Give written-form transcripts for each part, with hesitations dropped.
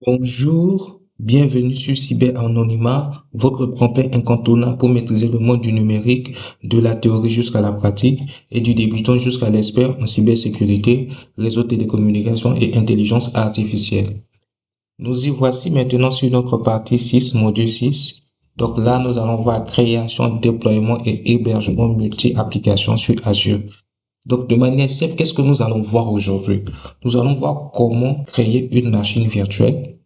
Bonjour, bienvenue sur Cyber Anonymat, votre tremplin incontournable pour maîtriser le monde du numérique, de la théorie jusqu'à la pratique et du débutant jusqu'à l'expert en cybersécurité, réseau télécommunications et intelligence artificielle. Nous y voici maintenant sur notre partie 6, module 6. Donc là, nous allons voir création, déploiement et hébergement multi-applications sur Azure. Donc, de manière simple, qu'est-ce que nous allons voir aujourd'hui? Nous allons voir comment créer une machine virtuelle.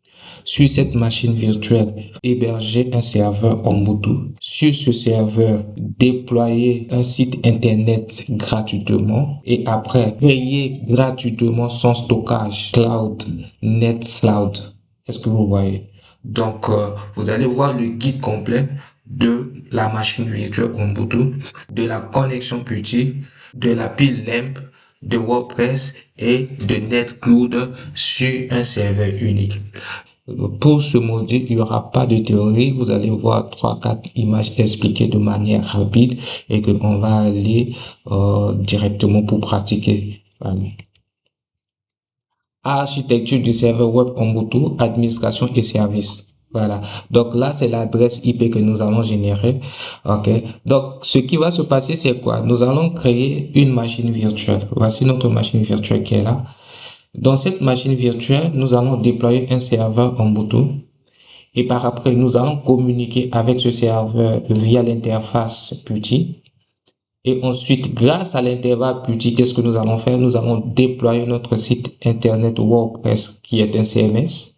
Sur cette machine virtuelle, héberger un serveur Ubuntu. Sur ce serveur, déployer un site internet gratuitement. Et après, créer gratuitement son stockage cloud, Nextcloud. Est-ce que vous voyez? Donc, vous allez voir le guide complet de la machine virtuelle Ubuntu, de la connexion PuTTY, de la pile LAMP, de WordPress et de Nextcloud sur un serveur unique. Pour ce module, il n'y aura pas de théorie. Vous allez voir 3-4 images expliquées de manière rapide et qu'on va aller directement pour pratiquer. Voilà. Architecture du serveur web Ubuntu, administration et services. Voilà. Donc là, c'est l'adresse IP que nous allons générer. OK. Donc, ce qui va se passer, c'est quoi? Nous allons créer une machine virtuelle. Voici notre machine virtuelle qui est là. Dans cette machine virtuelle, nous allons déployer un serveur Ubuntu. Et par après, nous allons communiquer avec ce serveur via l'interface PuTTY. Et ensuite, grâce à l'interface PuTTY, qu'est-ce que nous allons faire? Nous allons déployer notre site internet WordPress qui est un CMS.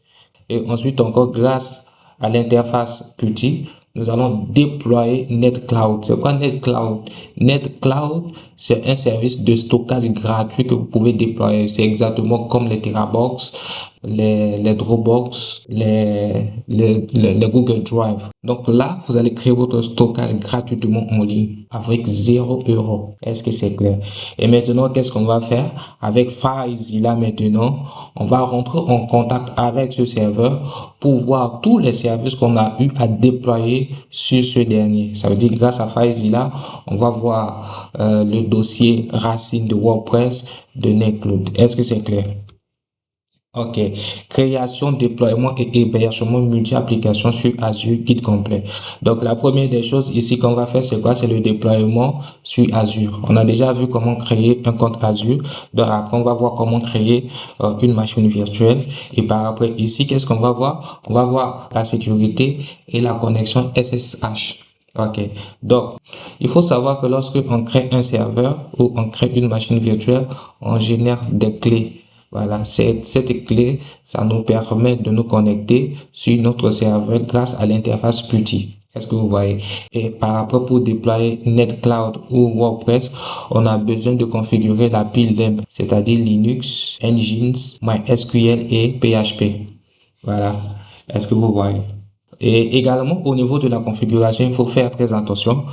Et ensuite, encore grâce à l'interface PuTTY, nous allons déployer Nextcloud. C'est quoi Nextcloud? Nextcloud, c'est un service de stockage gratuit que vous pouvez déployer. C'est exactement comme les Terabox, les Dropbox, les Google Drive. Donc là, vous allez créer votre stockage gratuitement en ligne avec 0 €. Est-ce que c'est clair? Et maintenant, qu'est-ce qu'on va faire? Avec FileZilla maintenant, on va rentrer en contact avec ce serveur pour voir tous les services qu'on a eu à déployer sur ce dernier. Ça veut dire grâce à FileZilla, on va voir le dossier racine de WordPress de Nextcloud. Est-ce que c'est clair? OK. Création, déploiement et hébergement multi-applications sur Azure, guide complet. Donc, la première des choses ici qu'on va faire, c'est quoi? C'est le déploiement sur Azure. On a déjà vu comment créer un compte Azure. Donc, après, on va voir comment créer une machine virtuelle. Et par après, ici, qu'est-ce qu'on va voir? On va voir la sécurité et la connexion SSH. OK. Donc, il faut savoir que lorsque on crée un serveur ou on crée une machine virtuelle, on génère des clés. Voilà, cette clé, ça nous permet de nous connecter sur notre serveur grâce à l'interface PuTTY. Est-ce que vous voyez? Et par rapport pour déployer Nextcloud ou WordPress, on a besoin de configurer la pile LAMP, c'est-à-dire Linux, Nginx, MySQL et PHP. Voilà. Est-ce que vous voyez? Et également, au niveau de la configuration, il faut faire très attention.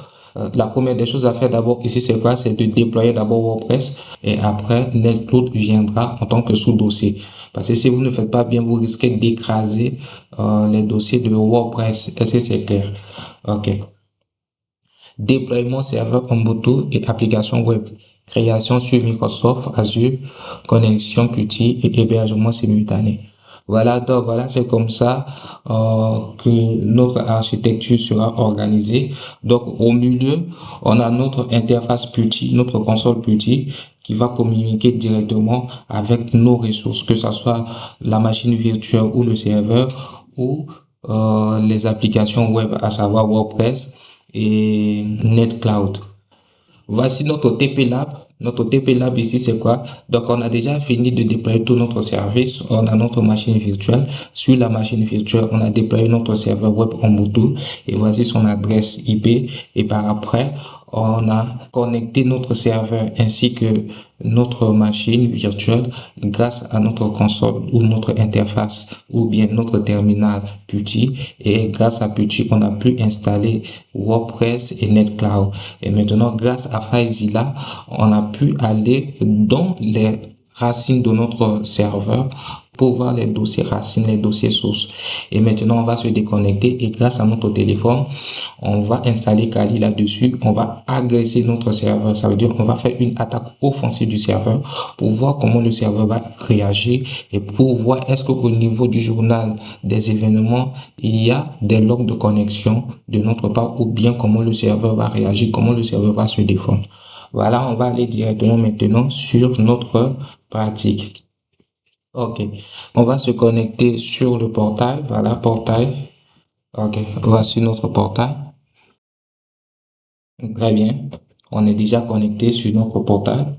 La première des choses à faire d'abord ici, c'est quoi? C'est de déployer d'abord WordPress et après, Nextcloud viendra en tant que sous-dossier. Parce que si vous ne faites pas bien, vous risquez d'écraser les dossiers de WordPress. Est-ce que c'est clair? OK. Déploiement serveur Ubuntu et application web. Création sur Microsoft Azure, connexion PuTTY et hébergement simultané. Voilà, donc voilà, c'est comme ça que notre architecture sera organisée. Donc au milieu, on a notre interface PuTTY, notre console PuTTY qui va communiquer directement avec nos ressources, que ce soit la machine virtuelle ou le serveur ou les applications web, à savoir WordPress et Nextcloud. Voici notre TP Lab. Notre TP Lab ici, c'est quoi? Donc, on a déjà fini de déployer tout notre service. On a notre machine virtuelle. Sur la machine virtuelle, on a déployé notre serveur web Ubuntu. Et voici son adresse IP. Et par après, on a connecté notre serveur ainsi que notre machine virtuelle grâce à notre console ou notre interface ou bien notre terminal PuTTY. Et grâce à PuTTY, on a pu installer WordPress et Nextcloud. Et maintenant, grâce à FileZilla, on a pu aller dans les racines de notre serveur pour voir les dossiers racines, les dossiers sources. Et maintenant, on va se déconnecter et grâce à notre téléphone, on va installer Kali là-dessus. On va agresser notre serveur. Ça veut dire qu'on va faire une attaque offensive du serveur pour voir comment le serveur va réagir et pour voir est-ce qu'au niveau du journal des événements, il y a des logs de connexion de notre part ou bien comment le serveur va réagir, comment le serveur va se défendre. Voilà, on va aller directement maintenant sur notre pratique. Ok, on va se connecter sur le portail. Voilà, portail. Ok, voici notre portail. Très bien. On est déjà connecté sur notre portail.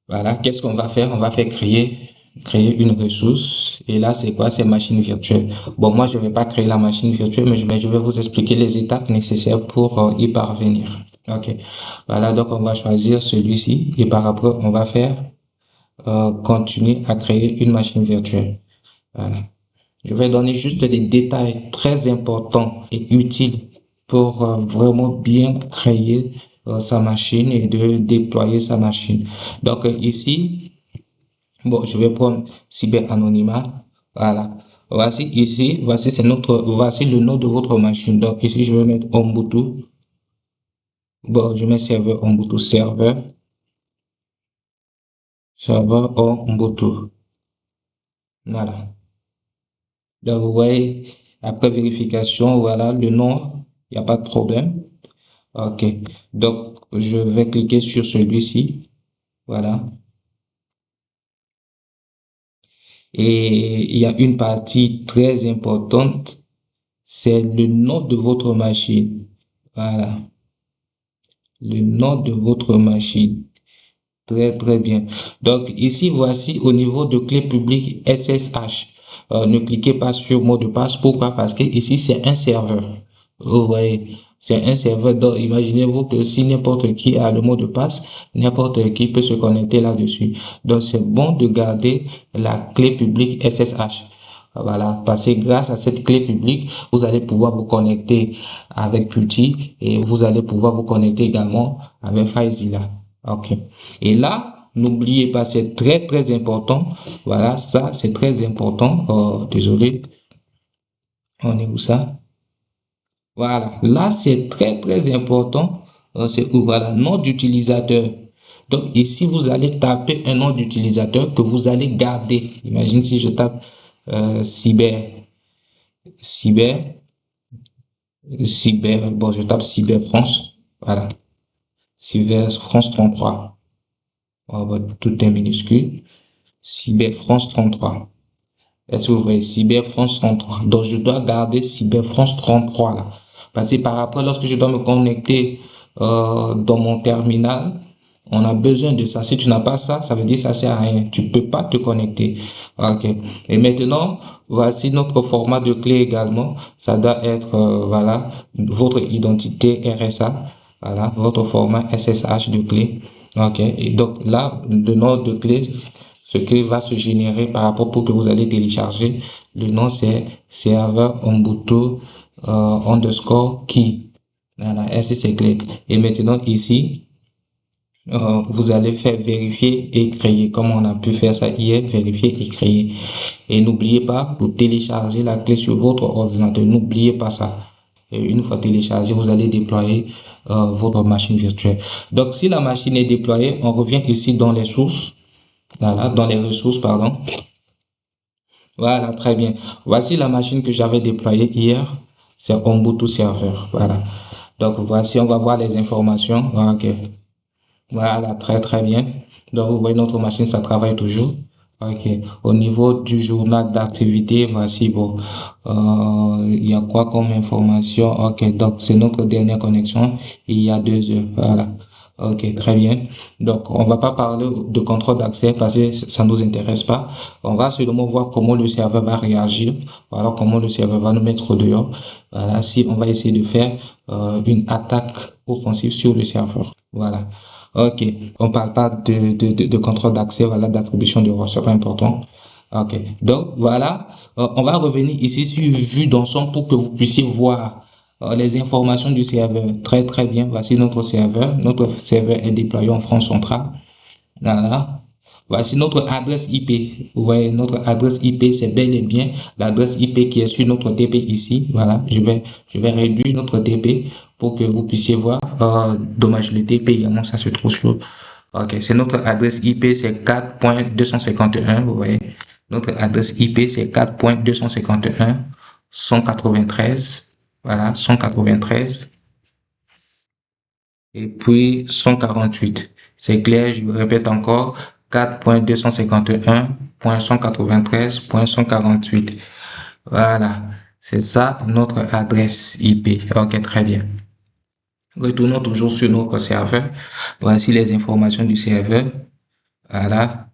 Voilà, qu'est-ce qu'on va faire? On va faire créer une ressource. Et là, c'est quoi? C'est machine virtuelle. Bon, moi, je vais pas créer la machine virtuelle, mais je vais vous expliquer les étapes nécessaires pour y parvenir. Ok. Voilà, donc on va choisir celui-ci et par après, on va faire continuer à créer une machine virtuelle. Voilà. Je vais donner juste des détails très importants et utiles pour vraiment bien créer sa machine et de déployer sa machine. Donc ici, bon, je vais prendre cyber anonymat. Voilà. Voici ici, voici le nom de votre machine. Donc ici, je vais mettre Ubuntu. Bon, je mets serveur Ubuntu, serveur Ubuntu. Voilà. Donc, vous voyez, après vérification, voilà le nom, il n'y a pas de problème. Ok. Donc, je vais cliquer sur celui-ci. Voilà. Et il y a une partie très importante, c'est le nom de votre machine. Voilà. Le nom de votre machine. Très, très bien. Donc, ici, voici au niveau de clé publique SSH. Ne cliquez pas sur mot de passe. Pourquoi? Parce que ici, c'est un serveur. Vous voyez, c'est un serveur. Donc, imaginez-vous que si n'importe qui a le mot de passe, n'importe qui peut se connecter là-dessus. Donc, c'est bon de garder la clé publique SSH. Voilà, parce que grâce à cette clé publique, vous allez pouvoir vous connecter avec Putty et vous allez pouvoir vous connecter également avec FileZilla. Ok. Et là, n'oubliez pas, c'est très très important. Voilà, ça c'est très important. Oh, désolé. On est où ça? Voilà, là c'est très très important. C'est où voilà, nom d'utilisateur. Donc ici, vous allez taper un nom d'utilisateur que vous allez garder. Imagine si je tape cyber, cyber, cyber, bon, je tape cyber France. Voilà, cyber France 33. Oh, bah, tout est minuscule. Cyber France 33. Est-ce que vous voyez Cyber France 33? Donc, je dois garder Cyber France 33 là. Parce que par après, lorsque je dois me connecter dans mon terminal, on a besoin de ça. Si tu n'as pas ça, ça veut dire que ça sert à rien. Tu peux pas te connecter. Ok. Et maintenant, voici notre format de clé également. Ça doit être, voilà, votre identité RSA. Voilà, votre format SSH de clé. Ok. Et donc là, le nom de clé, ce qui va se générer par rapport pour que vous allez télécharger. Le nom, c'est serveur Ubuntu underscore key. Voilà, ainsi c'est clé. Et maintenant ici, vous allez faire vérifier et créer comme on a pu faire ça hier, vérifier et créer. Et n'oubliez pas, vous téléchargez la clé sur votre ordinateur. N'oubliez pas ça. Et une fois téléchargé, vous allez déployer votre machine virtuelle. Donc, si la machine est déployée, on revient ici dans les sources. Voilà, dans les ressources, pardon. Voilà, très bien. Voici la machine que j'avais déployée hier. C'est Ubuntu Server. Voilà. Donc, voici, on va voir les informations. Ok. Voilà, très, très bien. Donc, vous voyez, notre machine, ça travaille toujours. Ok. Au niveau du journal d'activité, voici, bon, il y a quoi comme information? Ok. Donc, c'est notre dernière connexion. Il y a 2 heures. Voilà. Ok, très bien. Donc, on va pas parler de contrôle d'accès parce que ça nous intéresse pas. On va seulement voir comment le serveur va réagir. Voilà, comment le serveur va nous mettre dehors. Voilà, si on va essayer de faire une attaque offensive sur le serveur. Voilà. Ok, on parle pas de contrôle d'accès, voilà, d'attribution de rôle, c'est pas important. Ok, donc voilà, on va revenir ici sur vue d'ensemble pour que vous puissiez voir les informations du serveur. Très très bien, voici notre serveur. Notre serveur est déployé en France centrale. Voilà. Voici notre adresse IP. Vous voyez, notre adresse IP, c'est bel et bien l'adresse IP qui est sur notre TP ici. Voilà, je vais réduire notre TP pour que vous puissiez voir. Dommage, le TP également, ça se trouve sur. Ok, c'est notre adresse IP, c'est 4.251. Vous voyez, notre adresse IP, c'est 4.251, 193. Voilà, 193. Et puis 148. C'est clair, je vous répète encore, 4.251.193.148. Voilà, c'est ça notre adresse IP. Ok, très bien. Retournons toujours sur notre serveur. Voici les informations du serveur. Voilà.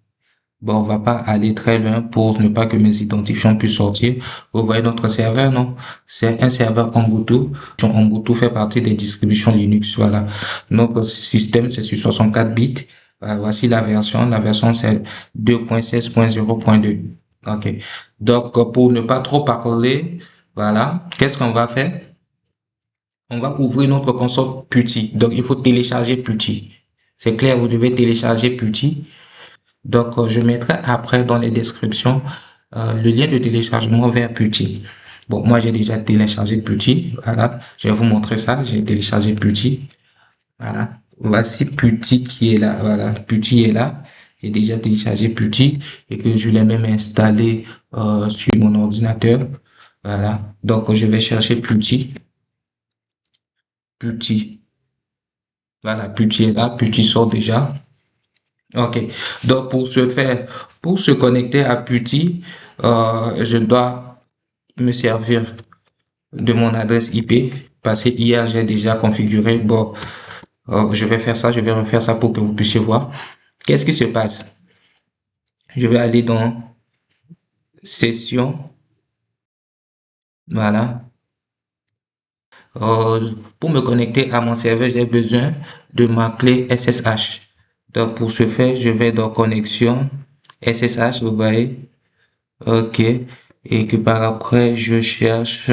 Bon, on va pas aller très loin pour ne pas que mes identifiants puissent sortir. Vous voyez notre serveur, non? C'est un serveur Ubuntu. Ubuntu fait partie des distributions Linux. Voilà. Notre système, c'est sur 64 bits. Voici la version. La version, c'est 2.16.0.2. OK. Donc, pour ne pas trop parler, voilà. Qu'est-ce qu'on va faire? On va ouvrir notre console PuTTY. Donc, il faut télécharger PuTTY. C'est clair, vous devez télécharger PuTTY. Donc, je mettrai après dans les descriptions le lien de téléchargement vers PuTTY. Bon, moi, j'ai déjà téléchargé PuTTY. Voilà, je vais vous montrer ça. J'ai téléchargé PuTTY. Voilà, voici PuTTY qui est là. Voilà, PuTTY est là. J'ai déjà téléchargé PuTTY et que je l'ai même installé sur mon ordinateur. Voilà, donc je vais chercher PuTTY. PuTTY. Voilà, PuTTY est là. PuTTY sort déjà. Ok, donc pour se connecter à PuTTY, je dois me servir de mon adresse IP parce que hier j'ai déjà configuré. Bon, je vais faire ça, je vais refaire ça pour que vous puissiez voir. Qu'est-ce qui se passe? Je vais aller dans Session, voilà. Pour me connecter à mon serveur, j'ai besoin de ma clé SSH. Donc pour ce faire, je vais dans Connexion, SSH, vous voyez. Ok. Et que par après, euh, je cherche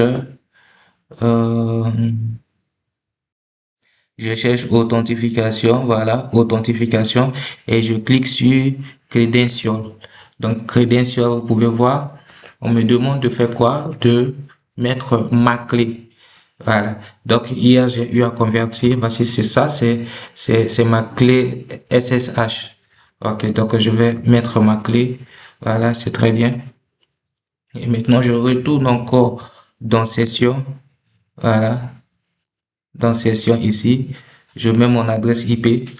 authentification, voilà, authentification, et je clique sur Credential. Donc, Credential, vous pouvez voir, on me demande de faire quoi? De mettre ma clé. Voilà. Donc, hier, j'ai eu à convertir. Voici, c'est ça, c'est ma clé SSH. Ok. Donc, je vais mettre ma clé. Voilà, c'est très bien. Et maintenant, je retourne encore dans Session. Voilà. Dans Session ici, je mets mon adresse IP.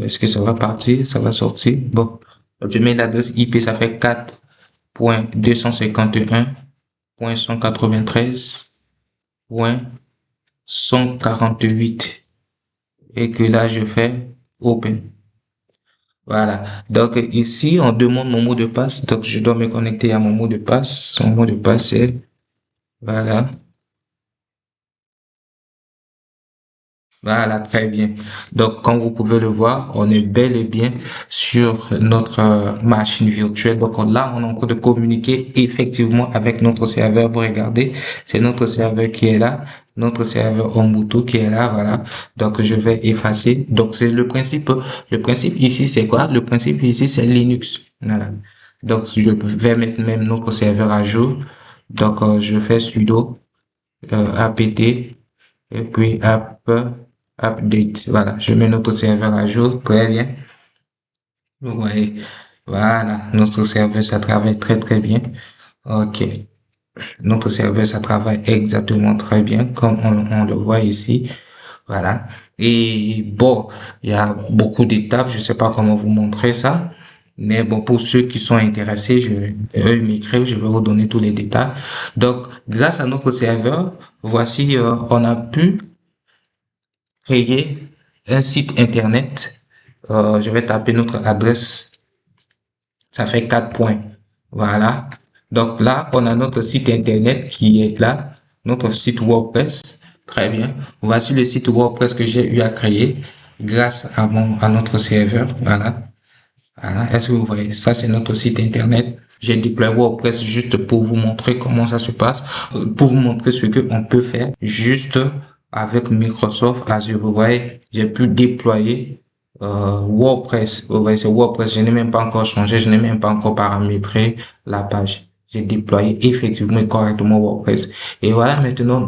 Est-ce que ça va partir? Ça va sortir? Bon. Je mets l'adresse IP, ça fait 4.251.193.148. Et que là, je fais Open. Voilà. Donc, ici, on demande mon mot de passe. Donc, je dois me connecter à mon mot de passe. Son mot de passe est, voilà. Voilà, très bien. Donc, comme vous pouvez le voir, on est bel et bien sur notre machine virtuelle. Donc, là, on est en train de communiquer effectivement avec notre serveur. Vous regardez, c'est notre serveur qui est là, notre serveur Ubuntu qui est là, voilà. Donc, je vais effacer. Donc, c'est le principe. Le principe ici, c'est quoi? Le principe ici, c'est Linux. Voilà. Donc, je vais mettre même notre serveur à jour. Donc, je fais sudo apt et puis update. Voilà, je mets notre serveur à jour. Très bien. Vous voyez, voilà, notre serveur, ça travaille très, très bien. OK. Notre serveur, ça travaille exactement très bien, comme on le voit ici. Voilà. Et bon, il y a beaucoup d'étapes. Je sais pas comment vous montrer ça. Mais bon, pour ceux qui sont intéressés, eux m'écrivent, je vais vous donner tous les détails. Donc, grâce à notre serveur, voici, on a pu créer un site internet. Je vais taper notre adresse. Ça fait 4 points. Voilà. Donc là, on a notre site internet qui est là. Notre site WordPress. Très bien. Voici le site WordPress que j'ai eu à créer grâce à notre serveur. Voilà. Voilà. Est-ce que vous voyez? Ça, c'est notre site internet. J'ai déployé WordPress juste pour vous montrer comment ça se passe, pour vous montrer ce qu'on peut faire juste avec Microsoft Azure. Vous voyez, j'ai pu déployer WordPress. Ouais, c'est WordPress. Je n'ai même pas encore changé, je n'ai même pas encore paramétré la page. J'ai déployé effectivement et correctement WordPress. Et voilà maintenant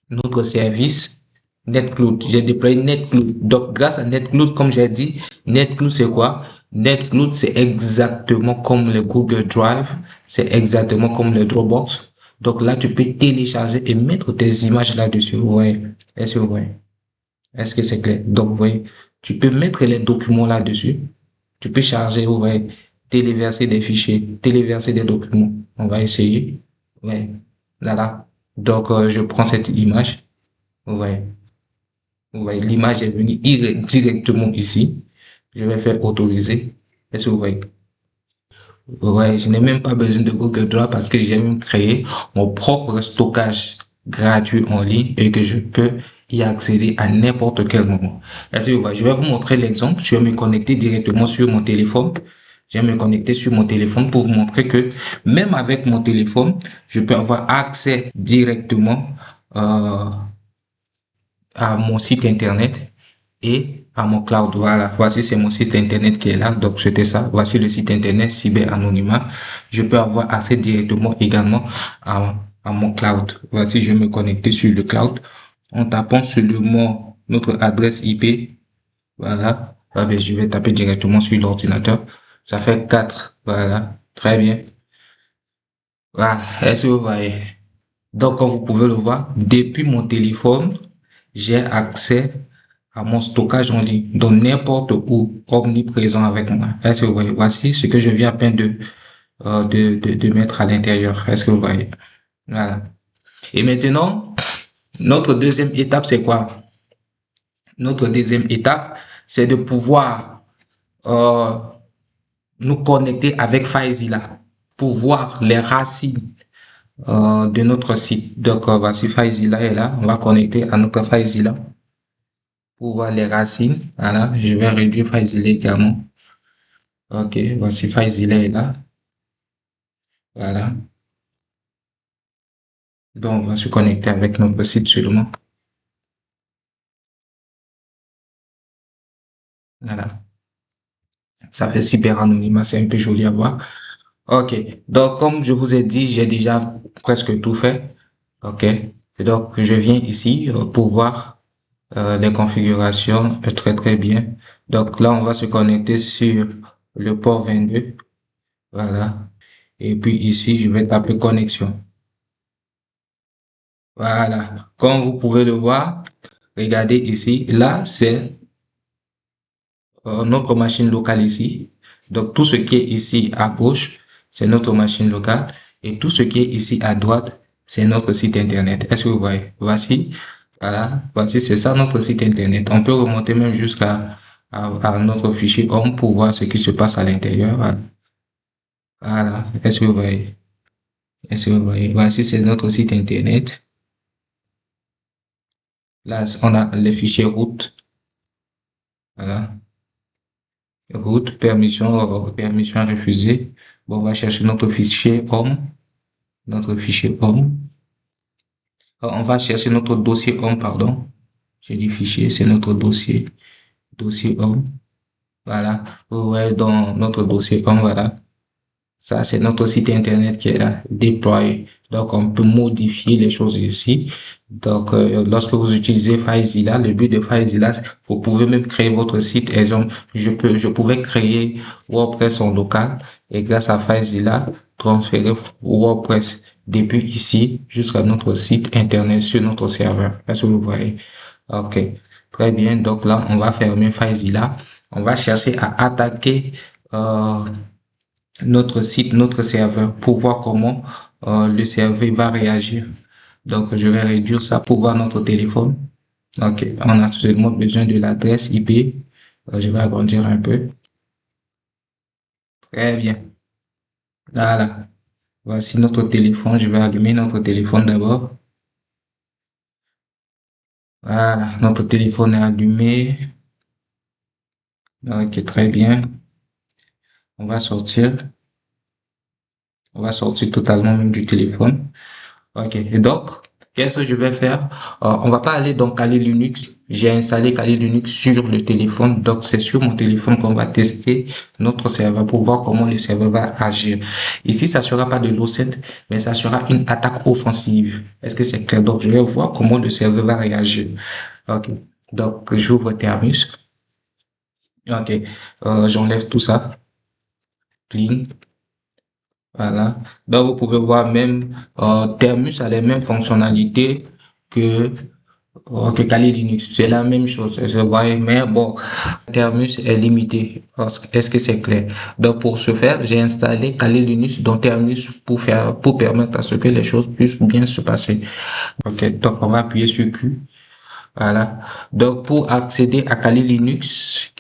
notre service NetCloud. J'ai déployé NetCloud. Donc, grâce à NetCloud, comme j'ai dit, NetCloud, c'est quoi? NetCloud, c'est exactement comme le Google Drive. C'est exactement comme le Dropbox. Donc là, tu peux télécharger et mettre tes images là-dessus. Ouais. Est-ce que vous voyez? Est-ce que c'est clair? Donc, vous voyez, tu peux mettre les documents là-dessus. Tu peux charger, vous voyez, téléverser des fichiers, téléverser des documents. On va essayer. Ouais. Voilà. Donc, je prends cette image. Ouais. Vous voyez, l'image est venue directement ici. Je vais faire autoriser. Est-ce que vous voyez? Ouais, je n'ai même pas besoin de Google Drive parce que j'ai même créé mon propre stockage gratuit en ligne et que je peux y accéder à n'importe quel moment. Est-ce que vous voyez? Je vais vous montrer l'exemple. Je vais me connecter directement sur mon téléphone. Je vais me connecter sur mon téléphone pour vous montrer que même avec mon téléphone, je peux avoir accès directement à mon site internet et à mon cloud. Voilà, voici c'est mon site internet qui est là. Donc c'était ça. Voici le site internet Cyber Anonymat. Je peux avoir accès directement également à mon cloud. Voici, je vais me connecter sur le cloud en tapant sur le mot notre adresse IP. Voilà. Ah ben, je vais taper directement sur l'ordinateur. Ça fait 4. Voilà. Très bien. Voilà. Est-ce que vous voyez? Donc, comme vous pouvez le voir, depuis mon téléphone, j'ai accès à mon stockage en ligne, donc n'importe où, omniprésent avec moi. Est-ce que vous voyez? Voici ce que je viens à peine de mettre à l'intérieur. Est-ce que vous voyez? Voilà. Et maintenant, notre deuxième étape, c'est quoi? Notre deuxième étape, c'est de pouvoir euh, nous connecter avec FileZilla pour voir les racines de notre site. Donc, voici FileZilla est là. On va connecter à notre FileZilla pour voir les racines. Voilà, je vais réduire FileZilla également. Ok, voici FileZilla est là. Voilà. Donc, on va se connecter avec notre site seulement. Voilà. Ça fait super anonymat, c'est un peu joli à voir. Ok. Donc, comme je vous ai dit, j'ai déjà presque tout fait. Ok. Et donc, je viens ici pour voir les configurations très très bien. Donc là, on va se connecter sur le port 22. Voilà. Et puis ici, je vais taper connexion. Voilà. Comme vous pouvez le voir, regardez ici. Là, c'est notre machine locale ici. Donc, tout ce qui est ici à gauche, c'est notre machine locale. Et tout ce qui est ici à droite, c'est notre site internet. Est-ce que vous voyez? Voici. Voilà. Voici, c'est ça notre site internet. On peut remonter même jusqu'à à notre fichier home pour voir ce qui se passe à l'intérieur. Voilà. Voilà. Est-ce que vous voyez? Est-ce que vous voyez? Voici, c'est notre site internet. Là, on a les fichiers route. Voilà. Route, permission refusée. Bon, on va chercher notre fichier home. Notre fichier home. On va chercher notre dossier home, pardon. J'ai dit fichier, c'est notre dossier. Dossier home. Voilà. Ouais, dans notre dossier home, voilà. Ça, c'est notre site internet qui est là, déployé. Donc, on peut modifier les choses ici. Donc, lorsque vous utilisez FileZilla, le but de FileZilla, vous pouvez même créer votre site. Exemple, je pouvais créer WordPress en local et grâce à FileZilla, transférer WordPress depuis ici jusqu'à notre site internet sur notre serveur. Est-ce que vous voyez? Ok. Très bien. Donc là, on va fermer FileZilla. On va chercher à attaquer, notre site, notre serveur pour voir comment le serveur va réagir. Donc, je vais réduire ça pour voir notre téléphone. Ok, on a seulement besoin de l'adresse IP. Je vais agrandir un peu. Très bien. Voilà. Voici notre téléphone. Je vais allumer notre téléphone d'abord. Voilà, notre téléphone est allumé. Ok, très bien. On va sortir. On va sortir totalement même du téléphone. Ok, et donc, qu'est-ce que je vais faire? On va pas aller dans Kali Linux. j'ai installé Kali Linux sur le téléphone. Donc, c'est sur mon téléphone qu'on va tester notre serveur pour voir comment le serveur va agir. Ici, ça sera pas de l'OSINT, mais ça sera une attaque offensive. Est-ce que c'est clair? Donc, je vais voir comment le serveur va réagir. OK. Donc, j'ouvre Thermus. OK. J'enlève tout ça. Clean. Voilà. Donc, vous pouvez voir même, Thermus a les mêmes fonctionnalités que que Kali Linux, c'est la même chose, je vois, mais bon, Thermus est limité. Est-ce que c'est clair? Donc, pour ce faire, j'ai installé Kali Linux dans Thermus pour permettre à ce que les choses puissent bien se passer. Ok, donc on va appuyer sur Q. Voilà. Donc, pour accéder à Kali Linux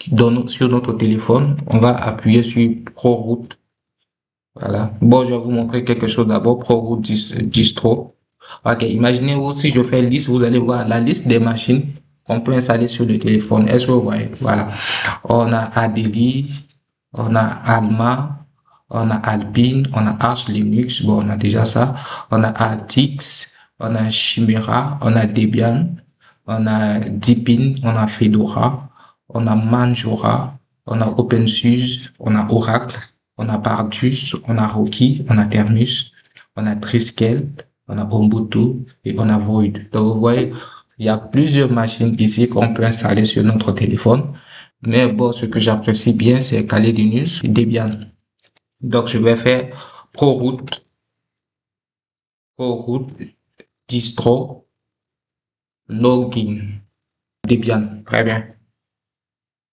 sur notre téléphone, on va appuyer sur ProRoot. Voilà. Bon, je vais vous montrer quelque chose d'abord. ProRoot distro. Ok, imaginez-vous si je fais liste, vous allez voir la liste des machines qu'on peut installer sur le téléphone. Est-ce que vous voyez? Voilà. On a Adeli, on a Alma, on a Alpine, on a Arch Linux. Bon, on a déjà ça. On a Altix, on a Chimera, on a Debian, on a Deepin, on a Fedora, on a Manjura, on a OpenSUSE, on a Oracle, on a Pardus, on a Rocky, on a Thermus, on a Triskel, on a Ubuntu et on a Void. Donc, vous voyez, il y a plusieurs machines ici qu'on peut installer sur notre téléphone. Mais bon, ce que j'apprécie bien, c'est Kali Linux et Debian. Donc, je vais faire ProRoot distro login Debian. Très bien.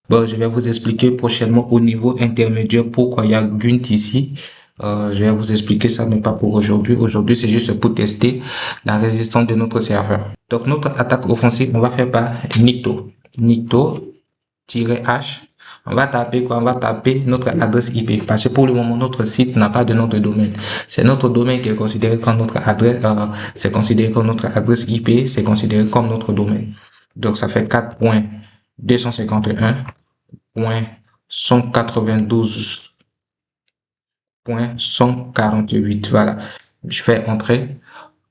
Bon, je vais vous expliquer prochainement au niveau intermédiaire pourquoi il y a Gunt ici. Je vais vous expliquer ça, mais pas pour aujourd'hui. Aujourd'hui, c'est juste pour tester la résistance de notre serveur. Donc, notre attaque offensive, on va faire par Nikto. Nikto-H. On va taper quoi? On va taper notre adresse IP. Parce que pour le moment, notre site n'a pas de nom de domaine. C'est notre domaine qui est considéré comme notre adresse, c'est considéré comme notre adresse IP, c'est considéré comme notre domaine. Donc, ça fait 4.251.192.148. Voilà. Je fais entrer.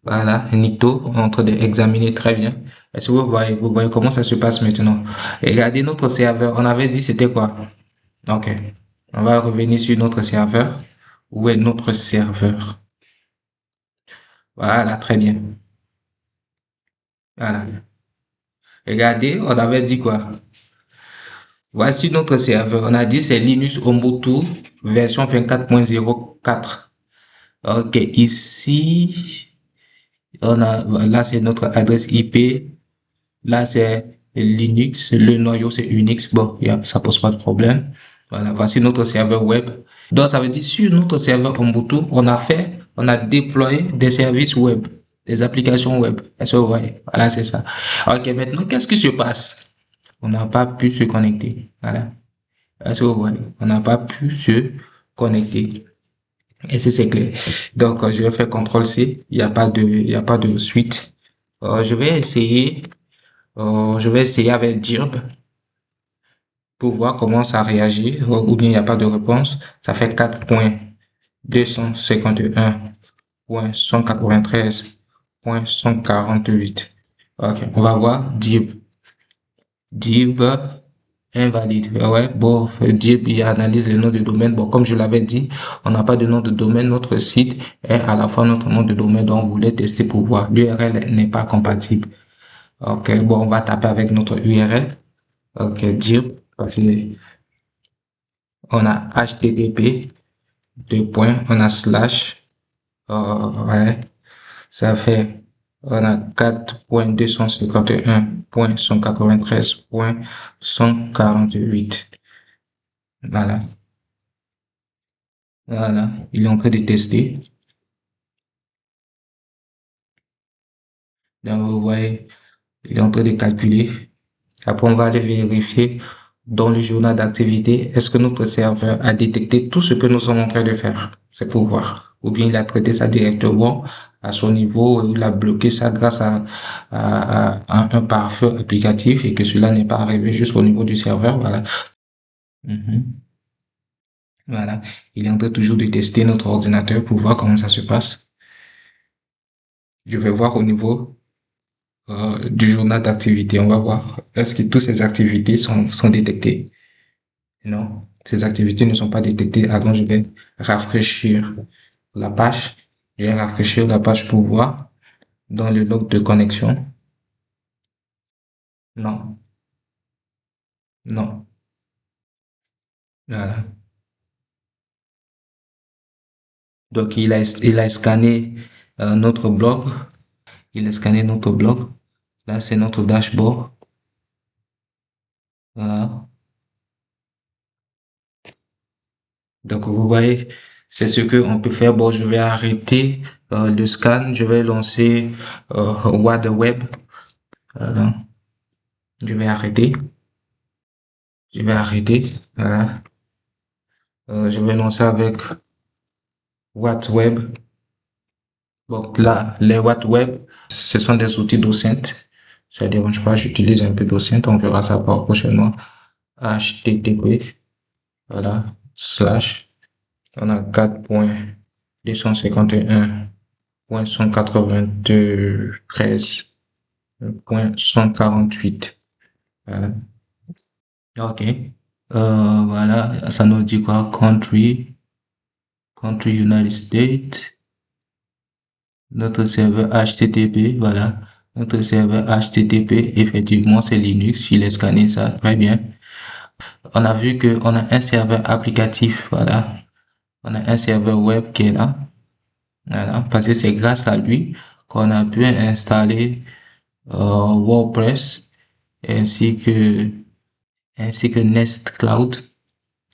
Voilà, Nikto est en train d'examiner très bien. Est-ce que vous voyez comment ça se passe maintenant? Regardez notre serveur. On avait dit c'était quoi? Ok. On va revenir sur notre serveur. Où est notre serveur? Voilà, très bien. Voilà. Regardez, on avait dit quoi? Voici notre serveur. On a dit c'est Linux Ubuntu version 24.04. Ok, ici, là c'est notre adresse IP. Là c'est Linux. Le noyau c'est Unix. Bon, ça pose pas de problème. Voilà, voici notre serveur web. Donc ça veut dire sur notre serveur Ubuntu, on a déployé des services web, des applications web. Est-ce que vous voyez? Voilà, c'est ça. Ok, maintenant, qu'est-ce qui se passe? On n'a pas pu se connecter. Voilà. Est-ce que vous voyez? On n'a pas pu se connecter. Et c'est clair. Donc, je vais faire CTRL-C. Il y a pas de suite. Je vais essayer avec Dirb pour voir comment ça réagit. Ou bien il n'y a pas de réponse. Ça fait 4.251.193.148. Ok, on va voir Dirb. Dirb invalide. Ouais, bon, Dirb, il analyse le nom de domaine. Bon, comme je l'avais dit, on n'a pas de nom de domaine. Notre site est à la fois notre nom de domaine, donc on voulait tester pour voir. L'URL n'est pas compatible. Ok, bon, on va taper avec notre URL. Ok, Dirb, parce que on a HTTP, deux points, on a slash, ouais, ça fait, on a 4.251.193.148. Voilà. Voilà. Il est en train de tester. Donc, vous voyez, il est en train de calculer. Après, on va aller vérifier dans le journal d'activité, est-ce que notre serveur a détecté tout ce que nous sommes en train de faire? C'est pour voir. Ou bien il a traité ça directement à son niveau, il a bloqué ça grâce à un pare-feu applicatif et que cela n'est pas arrivé jusqu'au niveau du serveur. Voilà. Voilà. Il est en train toujours de tester notre ordinateur pour voir comment ça se passe. Je vais voir au niveau. du journal d'activité. On va voir. Est-ce que toutes ces activités sont détectées? Non, ces activités ne sont pas détectées. Alors, je vais rafraîchir la page. Je vais rafraîchir la page pour voir dans le log de connexion. Non, non. Voilà. Donc, il a scanné notre blog. Il a scanné notre blog. Là, c'est notre dashboard. Voilà. Donc, vous voyez, c'est ce que on peut faire. Bon, je vais arrêter le scan. Je vais lancer WordWeb. Voilà. Je vais arrêter. Je vais arrêter. Voilà. Je vais lancer avec WordWeb. Donc là, les WordWeb, ce sont des outils docents. Ça ne dérange pas, j'utilise un peu docent. On verra ça prochainement. HTTP. Voilà. Slash. On a 4.251.193.148. Voilà. OK. Voilà. Ça nous dit quoi? Country United States. Notre serveur HTTP, voilà. Notre serveur HTTP, effectivement, c'est Linux. Il est scanné ça, très bien. On a vu qu'on a un serveur applicatif, voilà. On a un serveur web qui est là. Voilà, parce que c'est grâce à lui qu'on a pu installer WordPress ainsi que Nextcloud.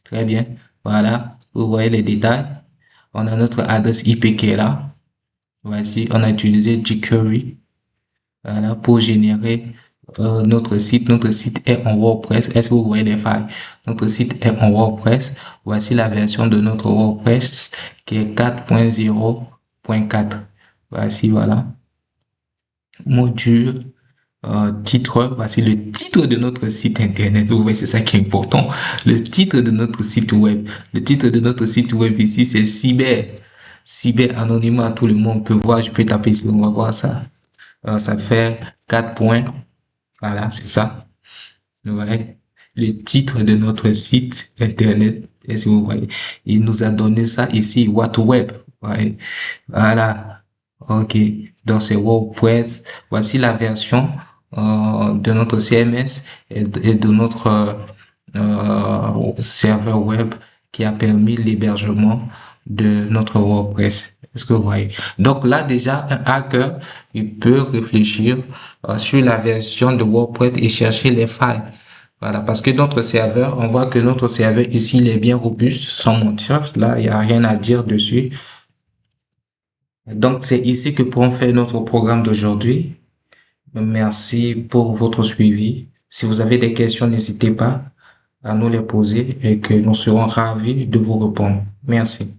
Très bien. Voilà, vous voyez les détails. On a notre adresse IP qui est là. Voici, on a utilisé jQuery, voilà, pour générer notre site. Notre site est en WordPress. Est-ce que vous voyez les failles? Notre site est en WordPress. Voici la version de notre WordPress qui est 4.0.4. Voici, voilà. Module, titre. Voici le titre de notre site internet. Vous voyez, c'est ça qui est important. Le titre de notre site web. Le titre de notre site web ici, c'est cyber anonymat. Tout le monde peut voir. Je peux taper ici. On va voir ça. Ça fait 4 points. Voilà, c'est ça. Vous voyez, le titre de notre site internet. Est-ce que vous voyez? Il nous a donné ça ici, WhatWeb. Ouais. Voilà. OK. Donc, c'est WordPress. Voici la version de notre CMS et de notre serveur web qui a permis l'hébergement de notre WordPress. Est-ce que vous voyez? Donc là, déjà, un hacker, il peut réfléchir sur la version de WordPress et chercher les failles. Voilà, parce que notre serveur, on voit que notre serveur ici, il est bien robuste, sans mentir. Là, il n'y a rien à dire dessus. Donc, c'est ici que pourrons faire notre programme d'aujourd'hui. Merci pour votre suivi. Si vous avez des questions, n'hésitez pas à nous les poser et que nous serons ravis de vous répondre. Merci.